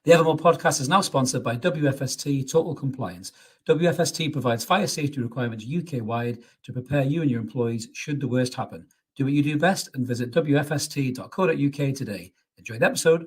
The Evermore podcast is now sponsored by WFST Total Compliance. WFST provides fire safety requirements UK-wide to prepare you and your employees should the worst happen. Do what you do best and visit wfst.co.uk today. Enjoy the episode.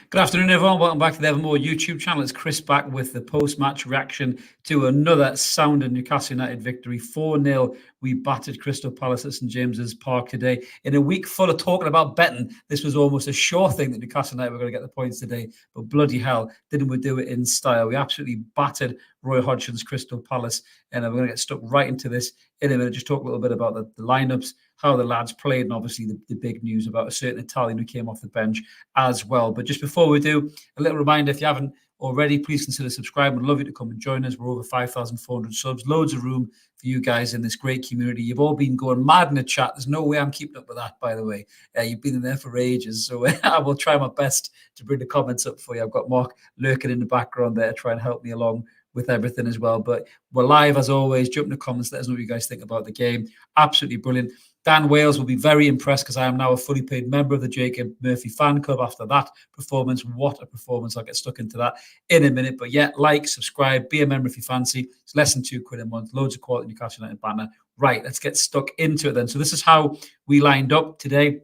Good afternoon, everyone. Welcome back to the Evermore YouTube channel. It's Chris back with the post-match reaction to another sounding Newcastle United victory. 4-0. We battered Crystal Palace at St James's Park today. In a week full of talking about betting, this was almost a sure thing that Newcastle United were going to get the points today. But bloody hell, didn't we do it in style? We absolutely battered Roy Hodgson's Crystal Palace. And we're going to get stuck right into this in a minute. Just talk a little bit about the lineups, how the lads played, and obviously the big news about a certain Italian who came off the bench as well. But just before we do, a little reminder, if you haven't already, please consider subscribing. We'd love you to come and join us. We're over 5,400 subs, loads of room for you guys in this great community. You've all been going mad in the chat. There's no way I'm keeping up with that, by the way. You've been in there for ages, so I will try my best to bring the comments up for you. I've got Mark lurking in the background there to try and help me along with everything as well. But we're live as always. Jump in the comments, let us know what you guys think about the game. Absolutely brilliant. Dan Wales will be very impressed because I am now a fully paid member of the Jacob Murphy fan club after that performance. What a performance. I'll get stuck into that in a minute. But yeah, like, subscribe, be a member if you fancy. It's less than £2 a month. Loads of quality Newcastle United banner. Right, let's get stuck into it then. So this is how we lined up today.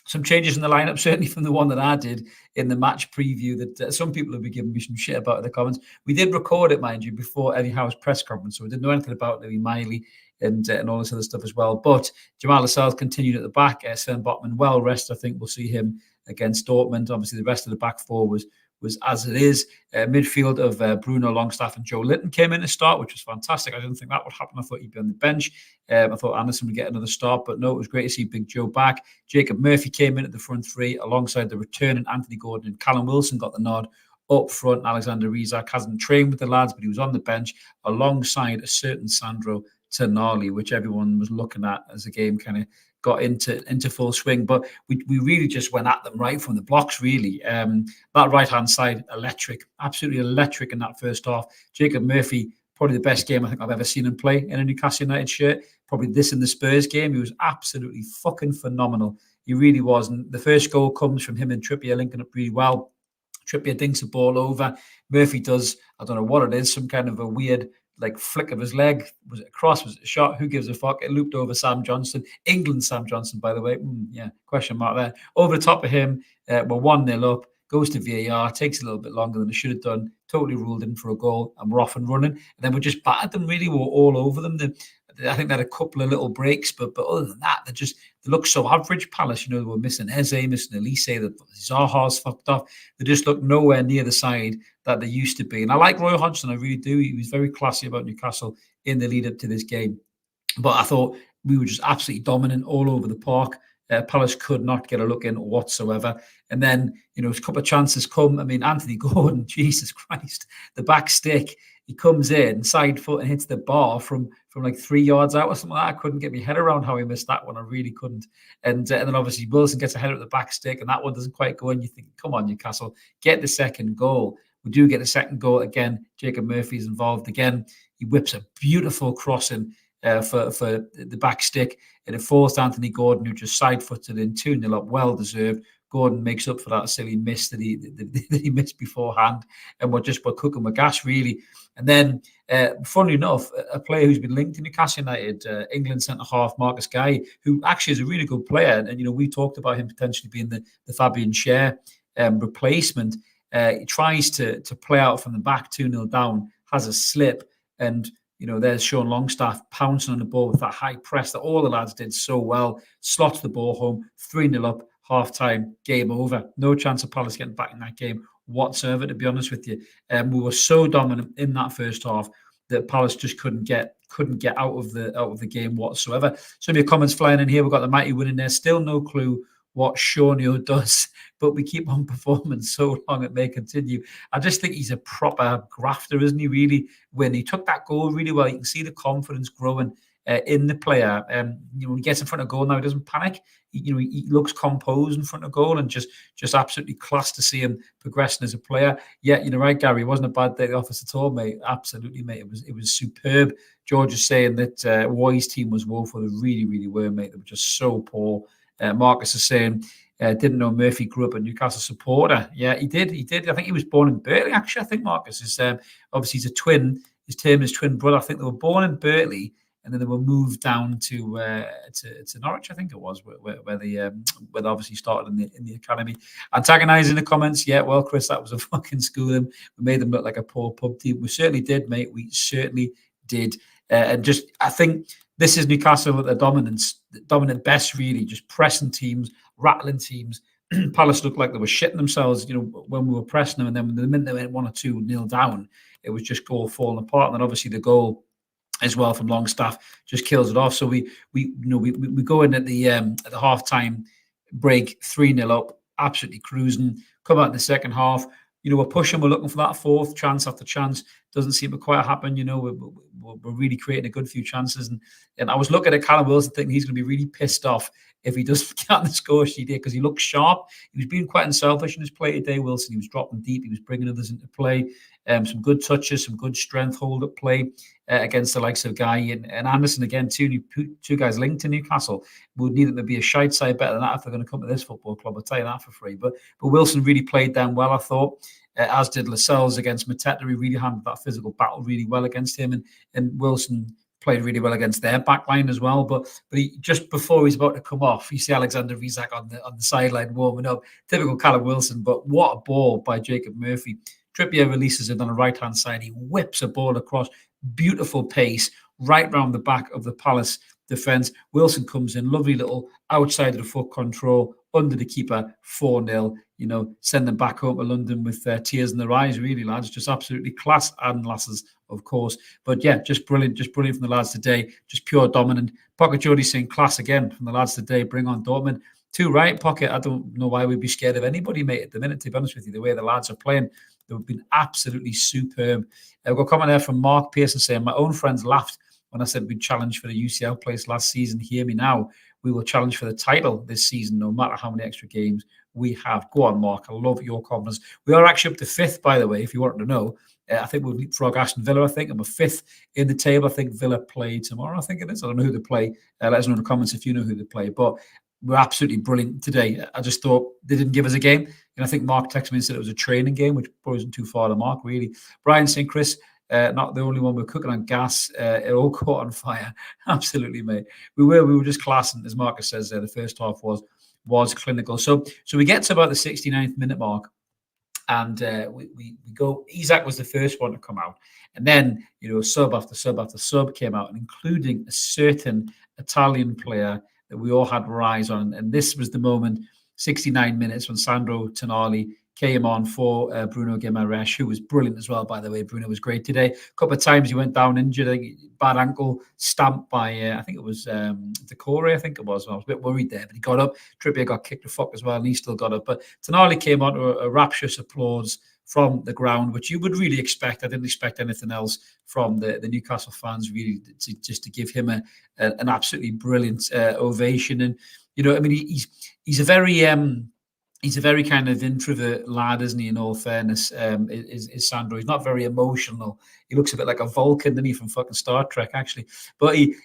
Some changes in the lineup, certainly from the one that I did in the match preview that some people have been giving me some shit about in the comments. We did record it, mind you, before Eddie Howe's press conference, so we didn't know anything about Louis Miley and all this other stuff as well. But Jamal Lascelles continued at the back. Sven Botman well rested. I think we'll see him against Dortmund. Obviously, the rest of the back four was as it is. Midfield of Bruno Longstaff and Joe Linton came in to start, which was fantastic. I didn't think that would happen. I thought he'd be on the bench. I thought Anderson would get another start, but no, it was great to see Big Joe back. Jacob Murphy came in at the front three alongside the returning Anthony Gordon, and Callum Wilson got the nod up front. Alexander Isak hasn't trained with the lads, but he was on the bench alongside a certain Sandro Tonali, which everyone was looking at as the game kind of got into full swing. But we really just went at them right from the blocks, really. That right-hand side, electric, absolutely electric in that first half. Jacob Murphy, probably the best game I think I've ever seen him play in a Newcastle United shirt. Probably this in the Spurs game. He was absolutely fucking phenomenal. He really was. And the first goal comes from him and Trippier linking up really well. Trippier dinks the ball over. Murphy does, I don't know what it is, some kind of a weird flick of his leg. Was it a cross? Was it a shot? Who gives a fuck? It looped over Sam Johnson. England Sam Johnson, by the way. Yeah, question mark there. Over the top of him, we're 1-0 up. Goes to VAR, takes a little bit longer than it should have done. Totally ruled in for a goal, and we're off and running. And then we just battered them, really. We're all over them. I think they had a couple of little breaks, but other than that, they look so average. Palace, they were missing Eze, missing Elise, that Zaha's fucked off. They just look nowhere near the side that they used to be. And I like Roy Hodgson, I really do. He was very classy about Newcastle in the lead up to this game. But I thought we were just absolutely dominant all over the park. Palace could not get a look in whatsoever. And then, a couple of chances come. I mean, Anthony Gordon, Jesus Christ, the back stick, he comes in, side foot, and hits the bar from like 3 yards out or something like that. I couldn't get my head around how he missed that one. I really couldn't. And then obviously Wilson gets a header at the back stick, and that one doesn't quite go in. You think, come on, Newcastle, get the second goal. We do get the second goal again. Jacob Murphy's involved again. He whips a beautiful crossing for the back stick, and it falls to Anthony Gordon, who just side-footed in 2-0 up, well deserved. Gordon makes up for that silly miss that he missed beforehand, and we're cooking with gas, really. And then, funnily enough, a player who's been linked to Newcastle United, England centre-half Marcus Guy, who actually is a really good player, and we talked about him potentially being the Fabian Schär replacement. He tries to play out from the back, 2-0 down, has a slip, and there's Sean Longstaff pouncing on the ball with that high press that all the lads did so well, slots the ball home, 3-0 up, half-time, game over. No chance of Palace getting back in that game whatsoever, to be honest with you. We were so dominant in that first half. that Palace just couldn't get out of the game whatsoever. Some of your comments flying in here. We've got the mighty win in there. Still no clue what Shawnio does, but we keep on performing so long it may continue. I just think he's a proper grafter, isn't he? Really, when he took that goal really well, you can see the confidence growing in the player. When he gets in front of goal now, he doesn't panic. He looks composed in front of goal, and just absolutely class to see him progressing as a player. Yeah, right, Gary. It wasn't a bad day at the office at all, mate. Absolutely, mate. It was superb. George is saying that Roy's team was woeful. They really, really were, mate. They were just so poor. Marcus is saying, didn't know Murphy grew up a Newcastle supporter. Yeah, he did. I think he was born in Burtley, actually. I think Marcus is obviously he's a twin. His twin brother. I think they were born in Burtley, and then they were moved down to Norwich, I think it was, where they obviously started in the academy. Antagonising the comments, yeah, well, Chris, that was a fucking schooling. We made them look like a poor pub team. We certainly did, mate. We certainly did. And just, I think this is Newcastle at their dominant best, really, just pressing teams, rattling teams. Palace looked like they were shitting themselves, when we were pressing them, and then the minute they went 1 or 2-0 down, it was just goal falling apart. And then obviously the goal as well from Longstaff just kills it off. So we go in at the halftime break 3-0 up, absolutely cruising. Come out in the second half. We're pushing. We're looking for that fourth chance after chance. Doesn't seem to quite happen. We're really creating a good few chances. And I was looking at Callum Wilson thinking he's going to be really pissed off if he doesn't get on the score sheet here, because he looks sharp. He was being quite unselfish in his play today, Wilson. He was dropping deep. He was bringing others into play. Some good touches, some good strength hold-up play against the likes of Guy and Anderson. Again, two guys linked to Newcastle. We would need them to be a shite side better than that if they're going to come to this football club. I'll tell you that for free. But Wilson really played them well, I thought. As did Lascelles against Mateta. He really handled that physical battle really well against him, and Wilson played really well against their backline as well. But he, just before he's about to come off, you see Alexander Isak on the sideline warming up. Typical Callum Wilson, but what a ball by Jacob Murphy. Trippier releases it on the right-hand side. He whips a ball across, beautiful pace, right round the back of the Palace defence. Wilson comes in, lovely little outside of the foot control, under the keeper, 4-0. Send them back home to London with tears in their eyes, really, lads. Just absolutely class, and lasses, of course. But yeah, just brilliant from the lads today. Just pure dominant. Pocket Jody saying class again from the lads today. Bring on Dortmund. Too right, Pocket. I don't know why we'd be scared of anybody, mate, at the minute, to be honest with you. The way the lads are playing, they've been absolutely superb. We've got a comment there from Mark Pearson saying, my own friends laughed when I said we'd challenge for the UCL place last season. Hear me now. We will challenge for the title this season, no matter how many extra games we have. Go on, Mark. I love your confidence. We are actually up to 5th, by the way, if you wanted to know. I think we'll leapfrog Aston Villa, I think, and we're 5th in the table. I think Villa play tomorrow, I think it is. I don't know who they play. Let us know in the comments if you know who they play. But we're absolutely brilliant today. I just thought they didn't give us a game. And I think Mark texted me and said it was a training game, which probably isn't too far to Mark, really. Brian saying, Chris, not the only one. We're cooking on gas. It all caught on fire. Absolutely, mate. We were just classing, as Marcus says there. The first half was clinical. So we get to about the 69th minute mark, and we go. Isak was the first one to come out, and then sub after sub after sub came out, and including a certain Italian player that we all had our eyes on. And this was the moment, 69 minutes, when Sandro Tonali came on for Bruno Guimaraes, who was brilliant as well, by the way. Bruno was great today. A couple of times he went down injured, bad ankle, stamped by, I think it was Decore, I think it was. I was a bit worried there, but he got up. Trippier got kicked the fuck as well, and he still got up. But Tonali came on to a rapturous applause from the ground, which you would really expect. I didn't expect anything else from the Newcastle fans, really, just to give him an absolutely brilliant ovation. And, he's a very kind of introvert lad, isn't he, in all fairness, is Sandro. He's not very emotional. He looks a bit like a Vulcan, doesn't he, from fucking Star Trek, actually. But he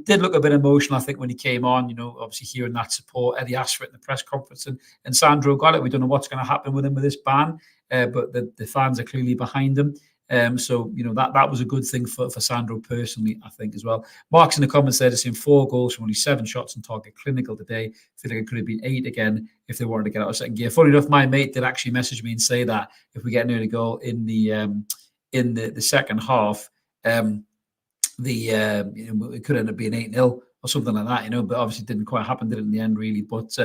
did look a bit emotional, I think, when he came on, obviously hearing that support. Eddie asked for it in the press conference, and Sandro got it. We don't know what's going to happen with him with this ban, but the fans are clearly behind him. So that was a good thing for Sandro personally, I think, as well. Mark's in the comments there, just saying 4 goals from only 7 shots on target, clinical today. I feel like it could have been 8 again if they wanted to get out of second gear. Funny enough, my mate did actually message me and say that if we get an early goal in the second half, it could end up being 8-0 or something like that, but obviously it didn't quite happen, did it, in the end, really. But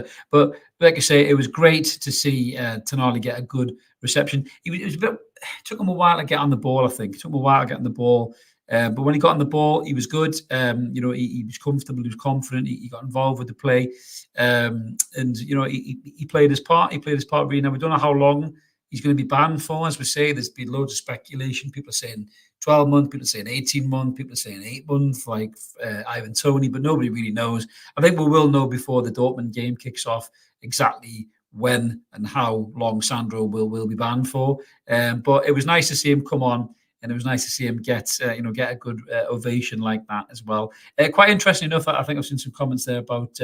like I say, it was great to see Tonali get a good reception. It took him a while to get on the ball, I think. It took him a while to get on the ball. But when he got on the ball, he was good. He was comfortable, he was confident, he got involved with the play. And he played his part. He played his part really. Now, we don't know how long he's going to be banned for. As we say, there's been loads of speculation. People are saying 12 months, people are saying 18 months, people are saying 8 months, like Ivan Toney, but nobody really knows. I think we will know before the Dortmund game kicks off exactly when and how long Sandro will be banned for. But it was nice to see him come on, and it was nice to see him get a good ovation like that as well. Quite interesting enough, I think I've seen some comments there about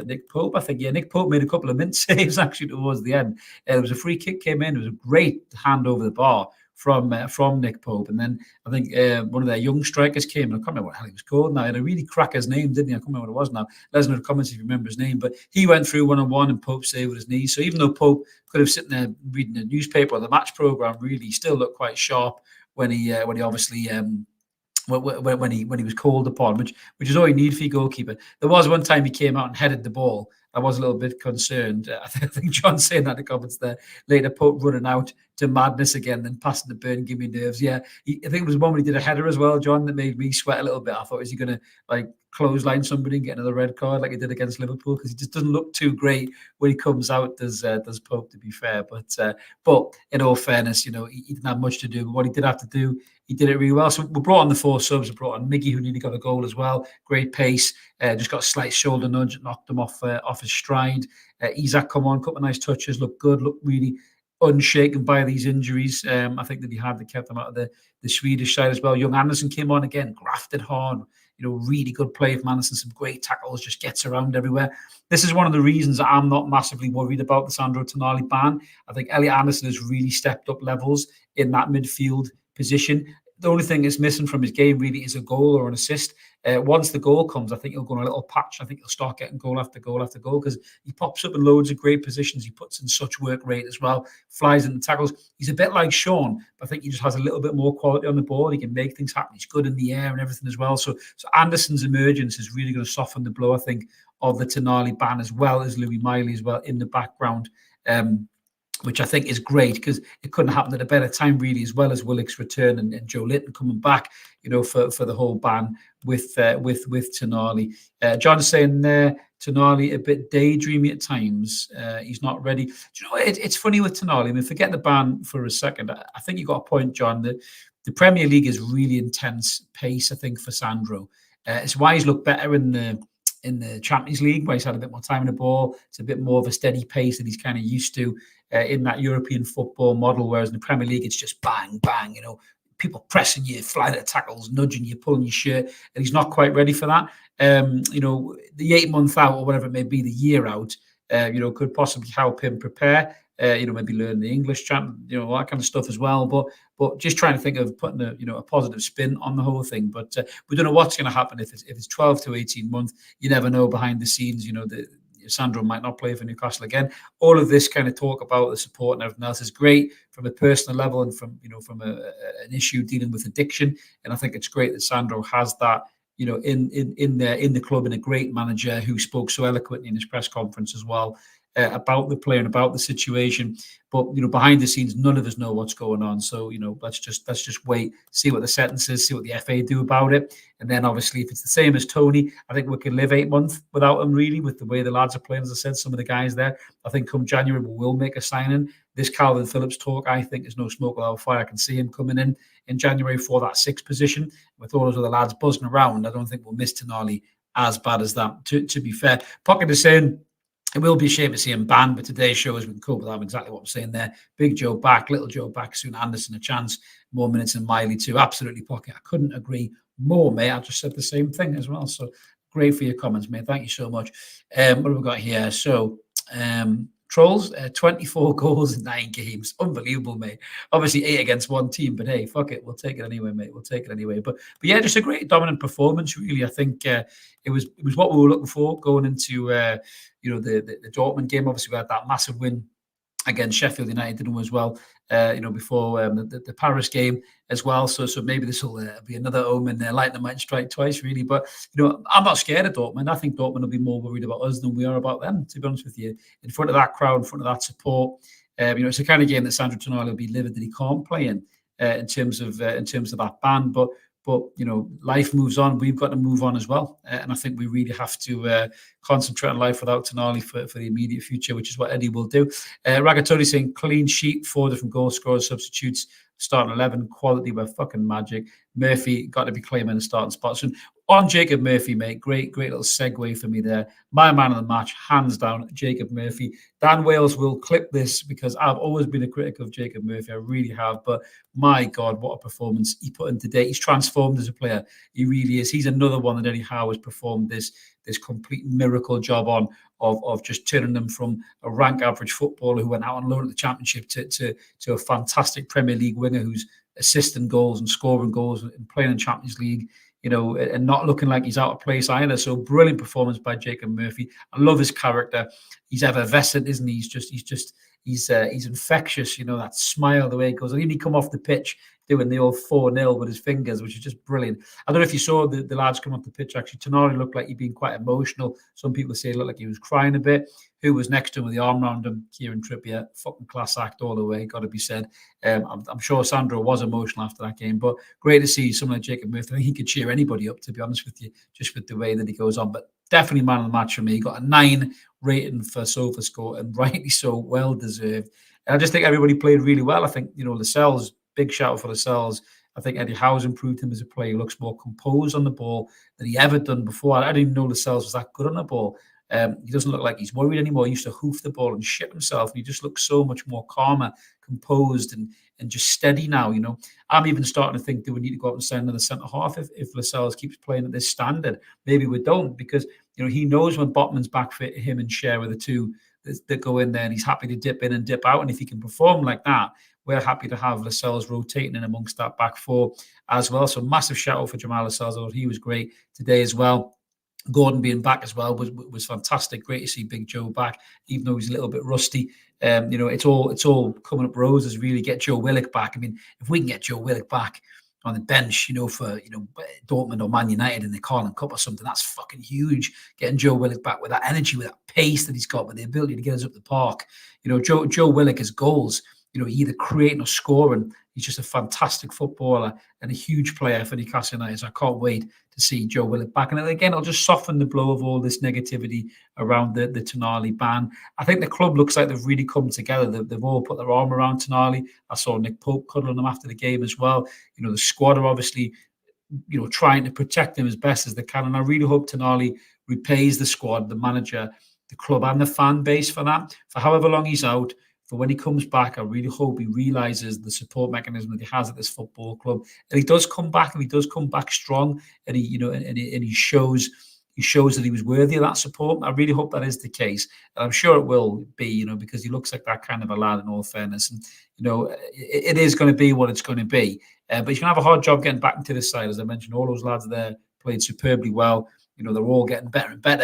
Nick Pope. I think, Nick Pope made a couple of mint saves actually towards the end. There was a free kick came in. It was a great hand over the bar from Nick Pope. And then I think one of their young strikers came, and I can't remember what the hell he was called now. He had a really cracker's name, didn't he? I can't remember what it was now. Let us know in the comments if you remember his name. But he went through one-on-one, and Pope saved with his knees. So even though Pope could have sitting there reading the newspaper or the match programme, really, he still looked quite sharp when he obviously when he was called upon, which is all you need for your goalkeeper. There was one time he came out and headed the ball. I was a little bit concerned. I think John's saying that in the comments there. Later, Pope running out to madness again, then passing the burn, give me nerves. Yeah, I think it was one when he did a header as well, John, that made me sweat a little bit. I thought, is he going to clothesline somebody and get another red card like he did against Liverpool? Because he just doesn't look too great when he comes out. Does Pope, to be fair? But in all fairness, he didn't have much to do. But what he did have to do, he did it really well. So we brought on the 4 subs. We brought on Miggy, who nearly got a goal as well. Great pace. Just got a slight shoulder nudge, knocked him off his stride. Isak come on, couple of nice touches, looked good, looked really unshaken by these injuries. I think that he had to kept him out of the Swedish side as well. Young Anderson came on again, grafted hard. Really good play from Anderson, some great tackles, just gets around everywhere. This is one of the reasons that I'm not massively worried about the Sandro Tonali ban. I think Elliot Anderson has really stepped up levels in that midfield position. The only thing that's missing from his game really is a goal or an assist. Once the goal comes, I think he'll go on a little patch. I think he'll start getting goal after goal after goal because he pops up in loads of great positions. He puts in such work rate as well, flies in the tackles. He's a bit like Sean, but I think he just has a little bit more quality on the ball. He can make things happen. He's good in the air and everything as well. So Anderson's emergence is really going to soften the blow, I think, of the Tonali ban, as well as Louis Miley as well in the background. Which I think is great because it couldn't happen at a better time, really, as well as Willock's return and Joe Linton coming back, for the whole ban with Tonali. John's saying there, Tonali a bit daydreamy at times. He's not ready. Do you know what? It's funny with Tonali. I mean, forget the ban for a second. I think you got a point, John, that the Premier League is really intense pace, I think, for Sandro. It's why he's looked better in the Champions League, where he's had a bit more time in the ball. It's a bit more of a steady pace that he's kind of used to in that European football model, whereas in the Premier League, it's just bang, bang, people pressing you, flying at tackles, nudging you, pulling your shirt, and he's not quite ready for that. The 8 month out or whatever it may be, the year out, could possibly help him prepare. Maybe learn the English chant, all that kind of stuff as well. But just trying to think of putting a positive spin on the whole thing. But we don't know what's going to happen if it's 12 to 18 months. You never know behind the scenes. Sandro might not play for Newcastle again. All of this kind of talk about the support and everything else is great from a personal level and from an issue dealing with addiction. And I think it's great that Sandro has that. In the club, and a great manager who spoke so eloquently in his press conference as well. About the player and about the situation, but behind the scenes, none of us know what's going on. So let's just wait, see what the sentence is, see what the FA do about it, and then obviously if it's the same as Tony, I think we can live 8 months without him, really, with the way the lads are playing. As I said, some of the guys there, I think come January we will make a signing. This Calvin Phillips talk, I think, is no smoke without fire. I can see him coming in January for that 6th position with all those other lads buzzing around. I don't think we'll miss Tonali as bad as that. To be fair, Pocket is saying, it will be a shame to see him banned, but today's show has been cool with that. Exactly what I'm saying there. Big Joe back, little Joe back soon. Anderson a chance, more minutes than Miley too. Absolutely, Pocket. I couldn't agree more, mate. I just said the same thing as well. So great for your comments, mate. Thank you so much. What have we got here? So Trolls, 24 goals in 9 games. Unbelievable, mate. Obviously 8 against one team, but hey, fuck it. We'll take it anyway, mate. We'll take it anyway. But yeah, just a great dominant performance, really. I think it was what we were looking for going into the Dortmund game. Obviously, we had that massive win against Sheffield United, didn't we, as well, before the Paris game as well. So maybe this will be another omen. Lightning might strike twice, really. But, I'm not scared of Dortmund. I think Dortmund will be more worried about us than we are about them, to be honest with you. In front of that crowd, in front of that support, it's the kind of game that Sandro Tonali will be livid that he can't play in. in terms of that ban. But life moves on. We've got to move on as well, and I think we really have to concentrate on life without Tonali for the immediate future, which is what Eddie will do. Ragatoni saying clean sheet, 4 different goal scorers, substitutes, starting 11, quality were fucking magic. Murphy got to be claiming a starting spot soon. On Jacob Murphy, mate, great little segue for me there. My man of the match, hands down, Jacob Murphy. Dan Wales will clip this because I've always been a critic of Jacob Murphy. I really have. But my God, what a performance he put in today. He's transformed as a player. He really is. He's another one that Eddie Howe has performed this complete miracle job on of just turning them from a rank average footballer who went out on loan at the Championship to a fantastic Premier League winger who's assisting goals and scoring goals and playing in Champions League, and not looking like he's out of place either. So brilliant performance by Jacob Murphy. I love his character. He's effervescent, isn't he? He's infectious. That smile, the way it goes. I think he come off the pitch doing the old 4-0 with his fingers, which is just brilliant. I don't know if you saw the lads come off the pitch. Actually, Tonali looked like he'd been quite emotional. Some people say it looked like he was crying a bit. Who was next to him with the arm around him? Kieran Trippier. Fucking class act all the way, got to be said. I'm sure Sandro was emotional after that game, but great to see someone like Jacob Murphy. I think he could cheer anybody up, to be honest with you, just with the way that he goes on. But definitely man of the match for me. He got a 9 rating for SofaScore, and rightly so, well deserved. And I just think everybody played really well. I think, Lascelles, big shout out for Lascelles. I think Eddie Howe's improved him as a player. He looks more composed on the ball than he ever done before. I didn't even know Lascelles was that good on the ball. He doesn't look like he's worried anymore. He used to hoof the ball and shit himself. And he just looks so much more calmer, composed, and just steady now. I'm even starting to think, do we need to go out and sign another centre half if Lascelles keeps playing at this standard? Maybe we don't, because he knows when Botman's back for him and Share with the two that go in there, and he's happy to dip in and dip out. And if he can perform like that, we're happy to have Lascelles rotating in amongst that back 4 as well. So massive shout out for Jamal Lascelles. I thought he was great today as well. Gordon being back as well was fantastic. Great to see Big Joe back, even though he's a little bit rusty. It's all coming up roses. Really, get Joe Willock back. I mean, if we can get Joe Willock back on the bench, for Dortmund or Man United in the Carling Cup or something, that's fucking huge. Getting Joe Willock back with that energy, with that pace that he's got, with the ability to get us up the park. Joe Willock has goals. Either creating or scoring. He's just a fantastic footballer and a huge player for Newcastle United. So I can't wait to see Joe Willock back. And again, it'll just soften the blow of all this negativity around the Tonali ban. I think the club looks like they've really come together. They've all put their arm around Tonali. I saw Nick Pope cuddling him after the game as well. The squad are obviously, trying to protect him as best as they can. And I really hope Tonali repays the squad, the manager, the club, and the fan base for that. For however long he's out, for when he comes back, I really hope he realises the support mechanism that he has at this football club, and he does come back, and he does come back strong, and he shows that he was worthy of that support. I really hope that is the case, and I'm sure it will be, because he looks like that kind of a lad. In all fairness, and it is going to be what it's going to be. But he's going to have a hard job getting back into this side, as I mentioned. All those lads there played superbly well. They're all getting better and better.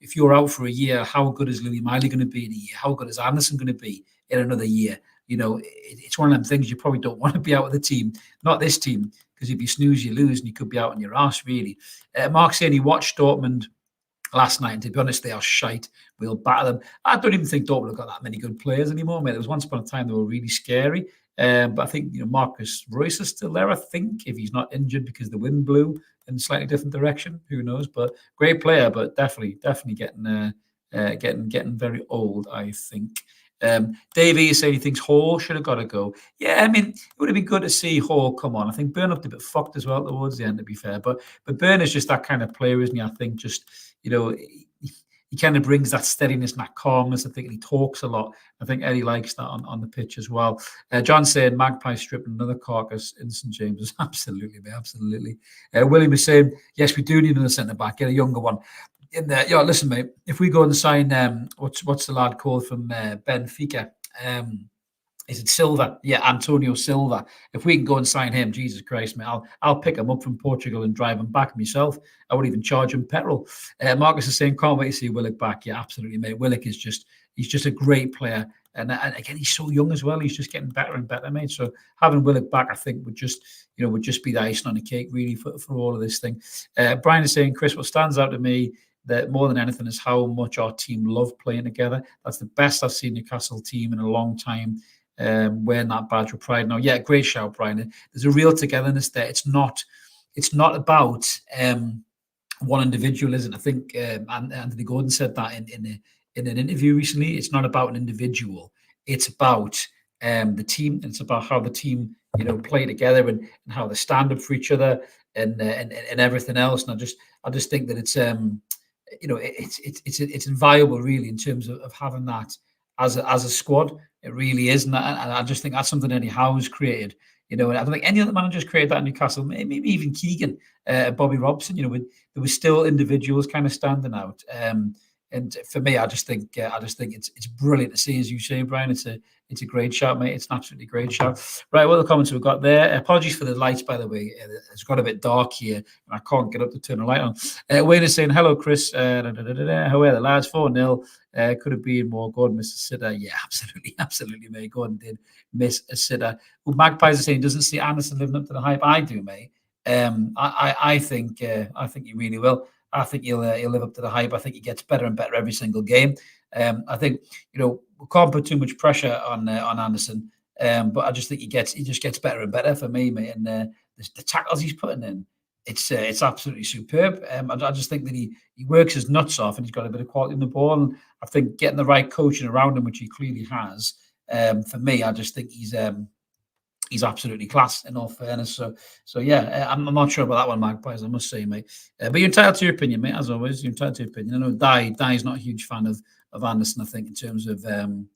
If you're out for a year, how good is Louis Miley going to be in a year? How good is Anderson going to be in another year? It's one of them things you probably don't want to be out of the team. Not this team, because if you snooze, you lose, and you could be out on your arse, really. Mark saying he watched Dortmund last night, and to be honest, they are shite. We'll batter them. I don't even think Dortmund have got that many good players anymore, mate. There was once upon a time they were really scary. But I think Marcus Royce is still there, I think, if he's not injured because the wind blew in a slightly different direction. Who knows? But great player, but definitely getting very old, I think. Davey is saying he thinks Hall should have got to go. Yeah, I mean, it would have been good to see Hall come on. I think Burn looked a bit fucked as well towards the end, to be fair. But Burn is just that kind of player, isn't he? I think just, he kind of brings that steadiness and that calmness. I think he talks a lot. I think Eddie likes that on the pitch as well. John saying Magpie stripping another carcass in St James's. Absolutely, mate, absolutely. William is saying, yes, we do need another centre-back, get a younger one. In there, yeah, listen, mate, if we go and sign, what's the lad called from Benfica? Is it Silva? Yeah, Antonio Silva. If we can go and sign him, Jesus Christ, mate, I'll pick him up from Portugal and drive him back myself. I wouldn't even charge him petrol. Marcus is saying, can't wait to see Willock back. Yeah, absolutely, mate. Willock is he's just a great player. And again, he's so young as well. He's just getting better and better, mate. So having Willock back, I think, would just be the icing on the cake, really, for all of this thing. Brian is saying, Chris, what stands out to me that more than anything is how much our team love playing together. That's the best I've seen Newcastle team in a long time. wearing that badge with pride. Now, yeah, great shout, Brian. There's a real togetherness there. It's not about one individual, is it? I think Anthony Gordon said that in an interview recently. It's not about an individual. It's about the team. It's about how the team, play together and how they stand up for each other and everything else. And I just think that it's it's invaluable, really, in terms of having that as a squad. It really is, and I just think that's something Eddie Howe's created. And I don't think any other managers created that in Newcastle. Maybe even Keegan, Bobby Robson. There was still individuals kind of standing out. And for me, I just think it's brilliant to see, as you say, Brian. It's a great shout, mate. It's an absolutely great shout. Right, what are the comments we've got there? Apologies for the lights, by the way. It's got a bit dark here, and I can't get up to turn the light on. Wayne is saying, hello, Chris. How are the lads? 4-0. Could have been more. Gordon missed a sitter. Yeah, absolutely, mate. Gordon did miss a sitter. Well, Magpies are saying, doesn't see Anderson living up to the hype. I do, mate. I think he really will. I think he'll live up to the hype. I think he gets better and better every single game. I think we can't put too much pressure on Anderson, but I just think he just gets better and better for me, mate. And the tackles he's putting in, it's absolutely superb. I just think that he works his nuts off, and he's got a bit of quality in the ball. And I think getting the right coaching around him, which he clearly has, for me, I just think he's absolutely class, in all fairness. So yeah, I'm not sure about that one, Magpies, I must say, mate. But you're entitled to your opinion, mate, as always. You're entitled to your opinion. I know Dai's not a huge fan of Anderson, I think, in terms of the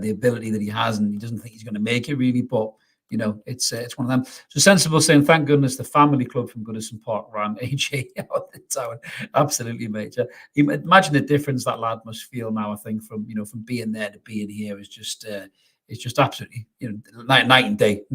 ability that he has, and he doesn't think he's going to make it, really. But it's one of them. So Sensible saying, thank goodness the family club from Goodison Park ran AJ out the town. Absolutely, mate. Imagine the difference that lad must feel now. I think from being there to being here is just. It's just absolutely, night and day,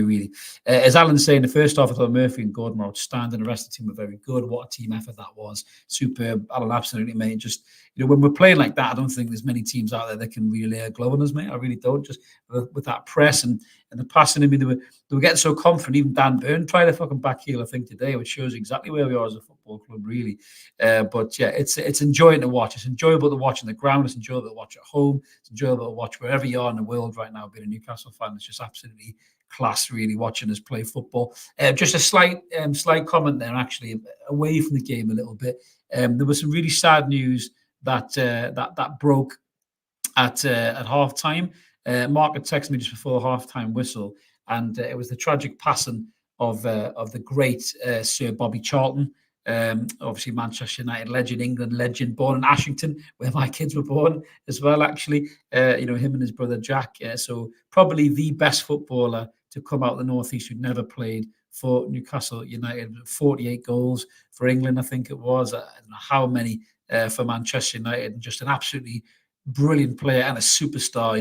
really. As Alan's saying, the first half, I thought Murphy and Gordon were outstanding. The rest of the team were very good. What a team effort that was. Superb. Alan, absolutely, mate. Just, when we're playing like that, I don't think there's many teams out there that can really lay a glove on us, mate. I really don't. Just with that press and the passing. I mean, they were getting so confident. Even Dan Byrne tried a fucking back heel, I think, today, which shows exactly where we are as a football club, really. But yeah, it's enjoying to watch. It's enjoyable to watch on the ground. It's enjoyable to watch at home. It's enjoyable to watch wherever you are in the world right now. Being a Newcastle fan, it's just absolutely class, really, watching us play football. Just a slight comment there, actually, away from the game a little bit. There was some really sad news that broke at half time. Mark had texted me just before the half-time whistle, and it was the tragic passing of the great Sir Bobby Charlton. Obviously Manchester United legend, England legend, born in Ashington, where my kids were born as well, actually. Him and his brother Jack. So probably the best footballer to come out of the Northeast who'd never played for Newcastle United. 48 goals for England, I think it was. I don't know how many for Manchester United. And just an absolutely brilliant player and a superstar.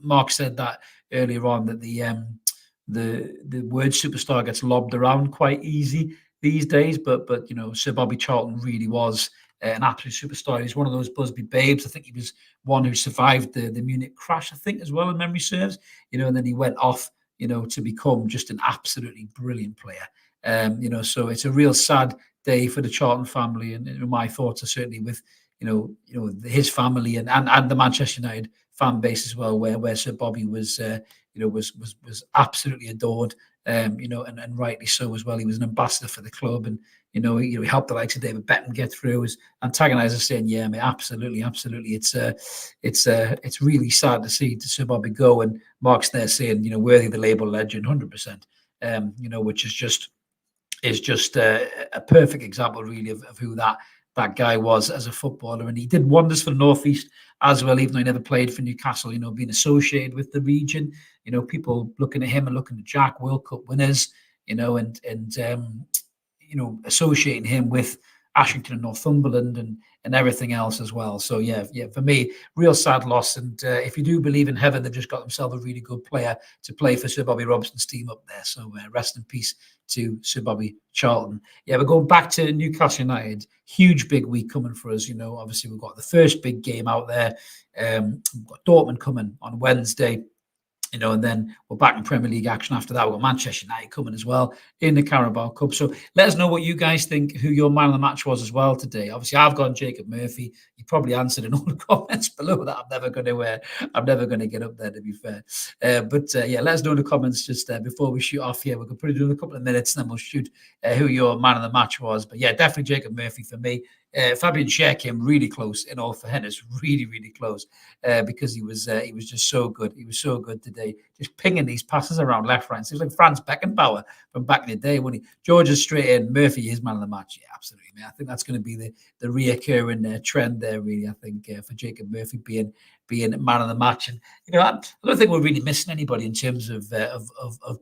Mark said that earlier on, that the word superstar gets lobbed around quite easy these days, but Sir Bobby Charlton really was an absolute superstar. He's one of those Busby babes. I think he was one who survived the Munich crash, I think, as well, if memory serves. And then he went off, to become just an absolutely brilliant player. So it's a real sad day for the Charlton family, and my thoughts are certainly with his family and the Manchester United fan base as well, where Sir Bobby was absolutely adored, and rightly so as well. He was an ambassador for the club, and he helped the likes of David Beckham get through. His antagonisers saying, "Yeah, mate, absolutely." It's really sad to see Sir Bobby go, and Mark's there saying, worthy of the label legend, 100%. Which is just a perfect example, really, of who that guy was as a footballer. And he did wonders for the Northeast as well, even though he never played for Newcastle, being associated with the region, people looking at him and looking at Jack, World Cup winners, and associating him with Ashington and Northumberland and everything else as well. So yeah, for me, real sad loss. And if you do believe in heaven, they've just got themselves a really good player to play for Sir Bobby Robson's team up there. So rest in peace to Sir Bobby Charlton. Yeah, we're going back to Newcastle United. Huge big week coming for us. Obviously we've got the first big game out there. We've got Dortmund coming on Wednesday. And then we're back in Premier League action after that. We've got Manchester United coming as well in the Carabao Cup. So let us know what you guys think, who your man of the match was as well today. Obviously, I've gone Jacob Murphy. You probably answered in all the comments below that. I'm never going to get up there, to be fair. But let us know in the comments just before we shoot off here. We could probably do a couple of minutes, and then we'll shoot who your man of the match was. But yeah, definitely Jacob Murphy for me. Fabian Schär came really close, in all fairness, really, really close, because he was just so good. He was so good today, just pinging these passes around left, right. Seems like Franz Beckenbauer from back in the day when George is straight in. Murphy, his man of the match. Yeah, absolutely, man. I think that's going to be the reoccurring trend there, really. I think for Jacob Murphy being man of the match, and I don't think we're really missing anybody in terms of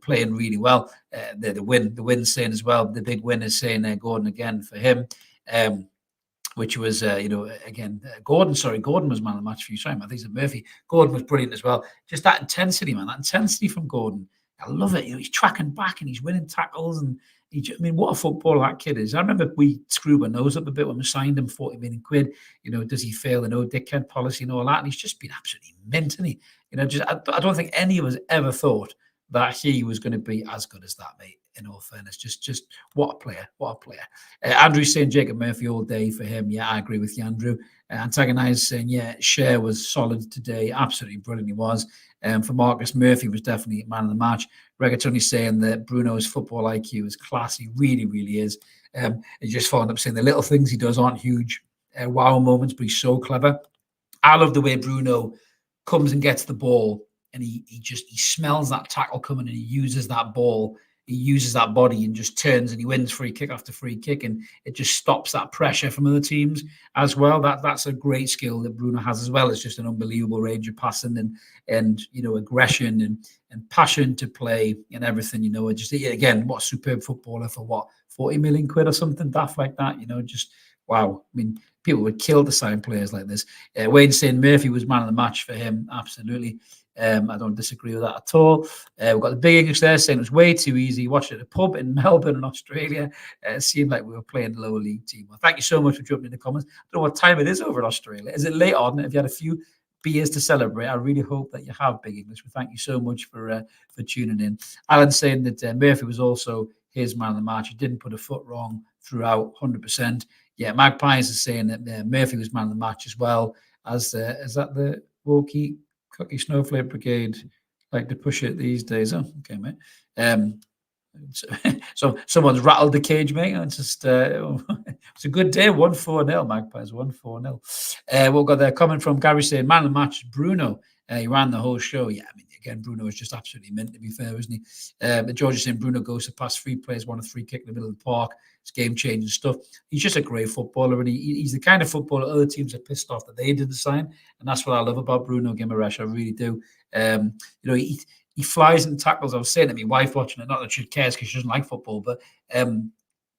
playing really well. The win saying as well. The big win is saying Gordon again for him. Which was, again, Gordon was man of the match for you. Sorry, man, I think it's Murphy. Gordon was brilliant as well. Just that intensity, man, that intensity from Gordon. I love it. He's tracking back and he's winning tackles. And what a footballer that kid is. I remember we screwed our nose up a bit when we signed him, 40 million quid. Does he fail the no dickhead policy and all that? And he's just been absolutely mint, isn't he? I don't think any of us ever thought that he was going to be as good as that, mate. In all fairness, just what a player. Andrew's saying Jacob Murphy all day for him. Yeah, I agree with you, Andrew. Antagonized saying, yeah, Schär was solid today. Absolutely brilliant he was. For Marcus, Murphy was definitely man of the match. Regatoni saying that Bruno's football IQ is class. He really, really is. He just found up saying the little things he does aren't huge wow moments, but he's so clever. I love the way Bruno comes and gets the ball and he smells that tackle coming and he uses that ball. He uses that body and just turns and he wins free kick after free kick, and it just stops that pressure from other teams as well. That's a great skill that Bruno has, as well as just an unbelievable range of passing and aggression and passion to play and everything. Just again, what a superb footballer for what 40 million quid or something daft like that. Just wow. I mean, people would kill to sign players like this. Wayne saying Murphy was man of the match for him. Absolutely. I don't disagree with that at all. We've got the big English there saying it was way too easy. Watched it at a pub in Melbourne in Australia. It seemed like we were playing the lower league team. Well, thank you so much for jumping in the comments. I don't know what time it is over in Australia. Is it late on? If you had a few beers to celebrate, I really hope that you have, big English. Well, thank you so much for tuning in. Alan saying that Murphy was also his man of the match. He didn't put a foot wrong throughout, 100%. Yeah, Magpies is saying that Murphy was man of the match as well. Is that the Woki Cookie Snowflake Brigade like to push it these days? Oh, okay, mate. So someone's rattled the cage, mate. It's just it's a good day. 1-4-0, Magpies. 1-4-0. We've got there coming from Gary saying, man of the match, Bruno. He ran the whole show. Yeah, I mean, again, Bruno is just absolutely mint, to be fair, isn't he? George is saying Bruno goes to pass three players, one a free kick in the middle of the park. It's game-changing stuff. He's just a great footballer, and he's the kind of footballer other teams are pissed off that they didn't sign, and that's what I love about Bruno Guimaraes. I really do. He flies and tackles. I was saying to my wife watching it, not that she cares because she doesn't like football, but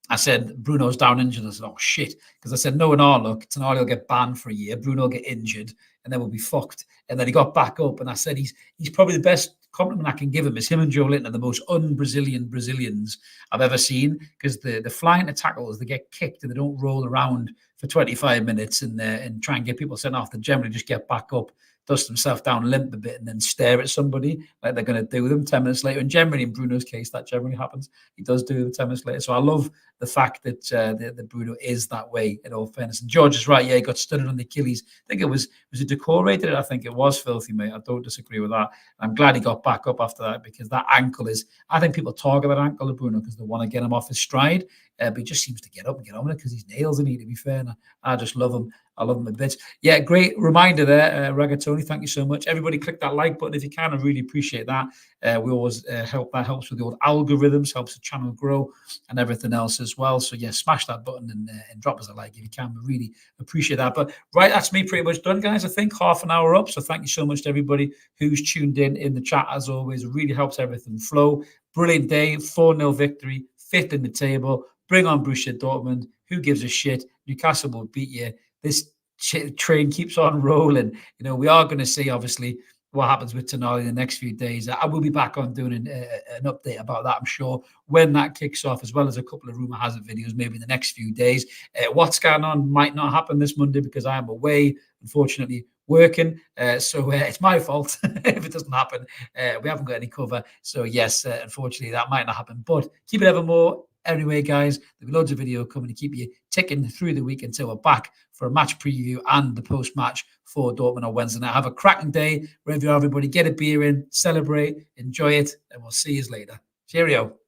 I said, Bruno's down injured. I said, oh, shit. Because I said, no, in our luck, Tonali will get banned for a year. Bruno will get injured, and then we'll be fucked. And then he got back up, and I said, he's probably the best compliment I can give him is him and Joe Linton are the most un-Brazilian Brazilians I've ever seen, because the flying to tackles, they get kicked and they don't roll around for 25 minutes and try and get people sent off. They generally just get back up, dust themselves down, limp a bit, and then stare at somebody like they're going to do them 10 minutes later. And generally, in Bruno's case, that generally happens. He does do them 10 minutes later. So I love the fact that Bruno is that way, in all fairness. And George is right. Yeah, he got studded on the Achilles. I think it was it decorated? I think it was filthy, mate. I don't disagree with that. I'm glad he got back up after that, because that ankle is, I think people target that ankle of Bruno because they want to get him off his stride. But he just seems to get up and get on with it because he's nails in it, to be fair. And I just love him. I love him a bit. Yeah, great reminder there, Ragatoni. Thank you so much. Everybody click that like button if you can. I really appreciate that. We always help. That helps with the old algorithms, helps the channel grow and everything else as well. So yeah, smash that button and drop us a like if you can. We really appreciate that. But right, that's me pretty much done, guys. I think half an hour up. So thank you so much to everybody who's tuned in the chat. As always, it really helps everything flow. Brilliant day, 4-0 victory, 5th in the table. Bring on Borussia Dortmund. Who gives a shit? Newcastle will beat you. This train keeps on rolling. We are going to see, obviously, what happens with Tonali in the next few days. I will be back on doing an update about that, I'm sure, when that kicks off, as well as a couple of rumour hazard videos, maybe in the next few days. What's going on might not happen this Monday because I am away, unfortunately, working. So it's my fault if it doesn't happen. We haven't got any cover. So yes, unfortunately, that might not happen. But keep it evermore. Anyway, guys, there'll be loads of video coming to keep you ticking through the week until we're back for a match preview and the post-match for Dortmund on Wednesday night. Have a cracking day. Wherever you are, everybody, get a beer in, celebrate, enjoy it, and we'll see you later. Cheerio.